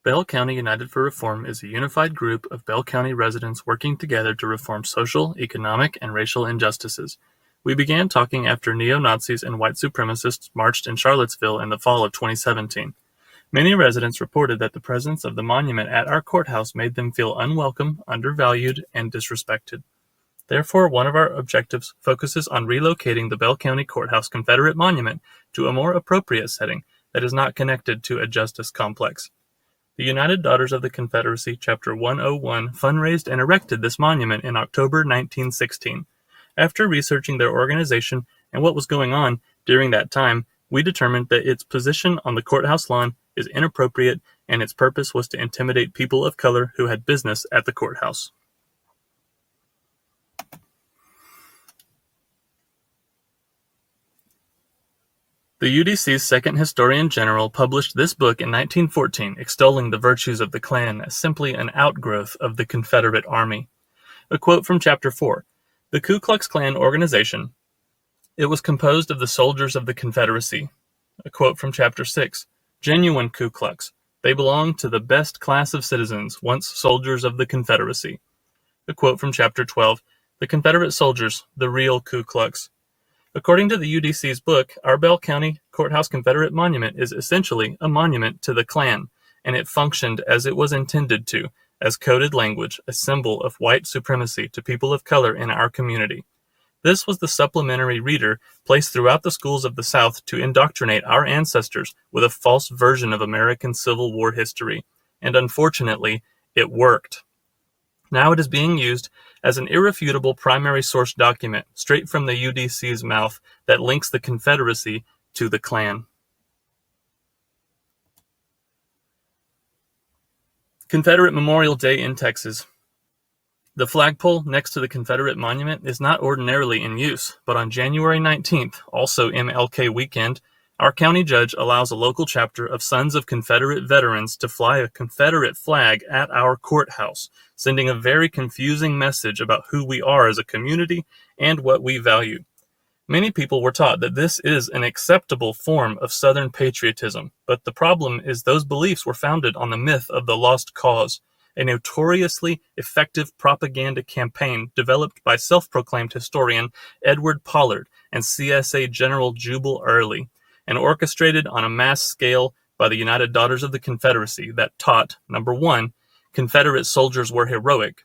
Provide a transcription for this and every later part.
Bell County United for Reform is a unified group of Bell County residents working together to reform social, economic, and racial injustices. We began talking after neo-Nazis and white supremacists marched in Charlottesville in the fall of 2017. Many residents reported that the presence of the monument at our courthouse made them feel unwelcome, undervalued, and disrespected. Therefore, one of our objectives focuses on relocating the Bell County Courthouse Confederate monument to a more appropriate setting that is not connected to a justice complex. The United Daughters of the Confederacy, Chapter 101, fundraised and erected this monument in October 1916. After researching their organization and what was going on during that time, we determined that its position on the courthouse lawn is inappropriate and its purpose was to intimidate people of color who had business at the courthouse. The UDC's second historian general published this book in 1914, extolling the virtues of the Klan as simply an outgrowth of the Confederate Army. A quote from Chapter 4. The Ku Klux Klan organization. It was composed of the soldiers of the Confederacy. A quote from Chapter 6. Genuine Ku Klux. They belong to the best class of citizens, once soldiers of the Confederacy. A quote from Chapter 12. The Confederate soldiers, the real Ku Klux. According to the UDC's book, our Bell County Courthouse Confederate monument is essentially a monument to the Klan, and it functioned as it was intended to, as coded language, a symbol of white supremacy to people of color in our community. This was the supplementary reader placed throughout the schools of the South to indoctrinate our ancestors with a false version of American Civil War history, and unfortunately, it worked. Now it is being used as an irrefutable primary source document straight from the UDC's mouth that links the Confederacy to the Klan. Confederate Memorial Day in Texas. The flagpole next to the Confederate monument is not ordinarily in use, but on January 19th, also MLK weekend, our county judge allows a local chapter of Sons of Confederate Veterans to fly a Confederate flag at our courthouse, sending a very confusing message about who we are as a community and what we value. Many people were taught that this is an acceptable form of Southern patriotism, but the problem is those beliefs were founded on the myth of the lost cause, a notoriously effective propaganda campaign developed by self-proclaimed historian Edward Pollard and CSA General Jubal Early, and orchestrated on a mass scale by the United Daughters of the Confederacy that taught, number 1, Confederate soldiers were heroic,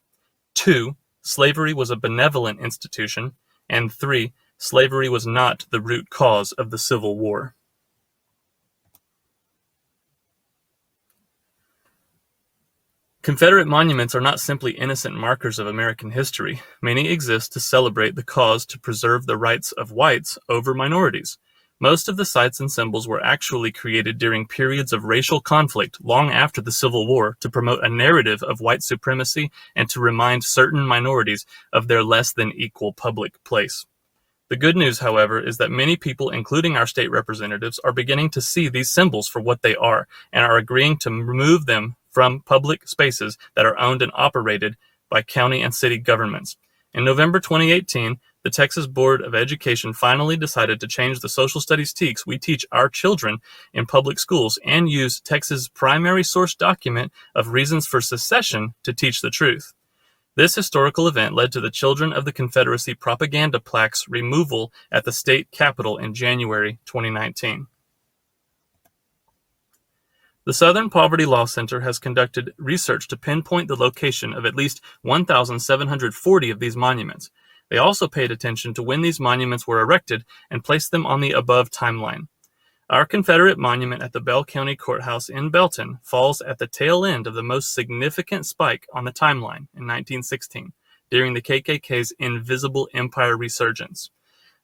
2, slavery was a benevolent institution, and 3, slavery was not the root cause of the Civil War. Confederate monuments are not simply innocent markers of American history. Many exist to celebrate the cause to preserve the rights of whites over minorities. Most of the sites and symbols were actually created during periods of racial conflict long after the Civil War to promote a narrative of white supremacy and to remind certain minorities of their less than equal public place. The good news, however, is that many people, including our state representatives, are beginning to see these symbols for what they are and are agreeing to remove them from public spaces that are owned and operated by county and city governments. In November 2018, the Texas Board of Education finally decided to change the social studies TEKS we teach our children in public schools and use Texas' primary source document of reasons for secession to teach the truth. This historical event led to the Children of the Confederacy propaganda plaques removal at the state capitol in January 2019. The Southern Poverty Law Center has conducted research to pinpoint the location of at least 1,740 of these monuments. They also paid attention to when these monuments were erected and placed them on the above timeline. Our Confederate monument at the Bell County Courthouse in Belton falls at the tail end of the most significant spike on the timeline in 1916, during the KKK's Invisible Empire resurgence.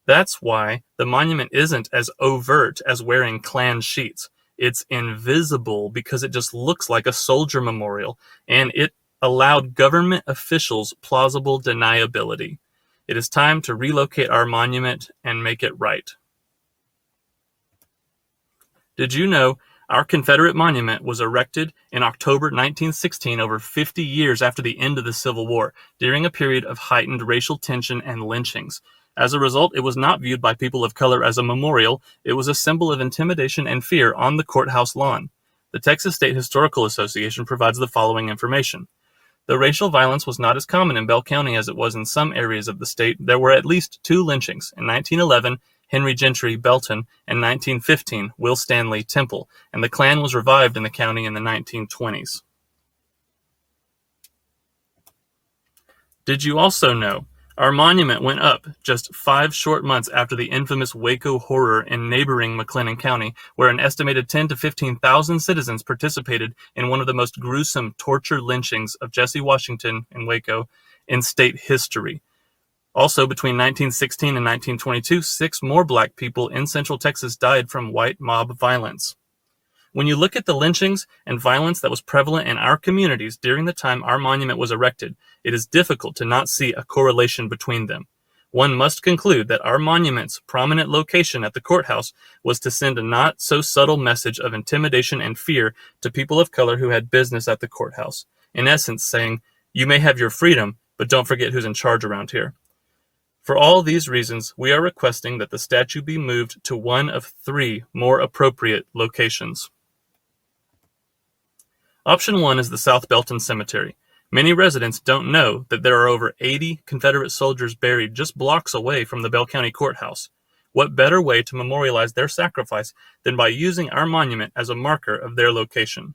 That's why the monument isn't as overt as wearing Klan sheets. It's invisible because it just looks like a soldier memorial, and it allowed government officials plausible deniability. It is time to relocate our monument and make it right. Did you know our Confederate monument was erected in October 1916, over 50 years after the end of the Civil War, during a period of heightened racial tension and lynchings? As a result, it was not viewed by people of color as a memorial. It was a symbol of intimidation and fear on the courthouse lawn. the Texas State Historical Association provides the following information. Though racial violence was not as common in Bell County as it was in some areas of the state, there were at least 2 lynchings. In 1911, Henry Gentry Belton, and 1915, Will Stanley Temple, and the Klan was revived in the county in the 1920s. Did you also know our monument went up just 5 short months after the infamous Waco horror in neighboring McLennan County, where an estimated 10,000 to 15,000 citizens participated in one of the most gruesome torture lynchings of Jesse Washington in Waco in state history. Also, between 1916 and 1922, 6 more black people in Central Texas died from white mob violence. When you look at the lynchings and violence that was prevalent in our communities during the time our monument was erected, it is difficult to not see a correlation between them. One must conclude that our monument's prominent location at the courthouse was to send a not-so-subtle message of intimidation and fear to people of color who had business at the courthouse, in essence saying, "You may have your freedom, but don't forget who's in charge around here." For all these reasons, we are requesting that the statue be moved to one of 3 more appropriate locations. Option 1 is the South Belton Cemetery. Many residents don't know that there are over 80 Confederate soldiers buried just blocks away from the Bell County Courthouse. What better way to memorialize their sacrifice than by using our monument as a marker of their location?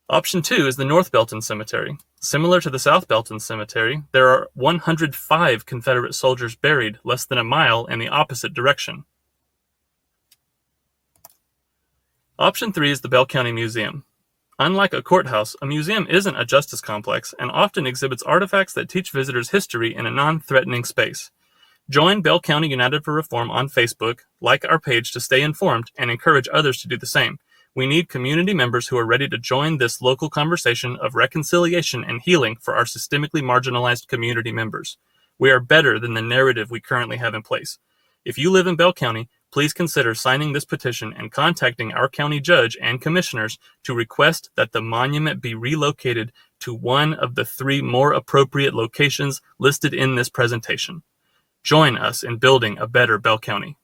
Option 2 is the North Belton Cemetery. Similar to the South Belton Cemetery, there are 105 Confederate soldiers buried less than a mile in the opposite direction. Option 3 is the Bell County Museum. Unlike a courthouse, a museum isn't a justice complex and often exhibits artifacts that teach visitors history in a non-threatening space. Join Bell County United for Reform on Facebook, like our page to stay informed, and encourage others to do the same. We need community members who are ready to join this local conversation of reconciliation and healing for our systemically marginalized community members. We are better than the narrative we currently have in place. If you live in Bell County, please consider signing this petition and contacting our county judge and commissioners to request that the monument be relocated to one of the 3 more appropriate locations listed in this presentation. Join us in building a better Bell County.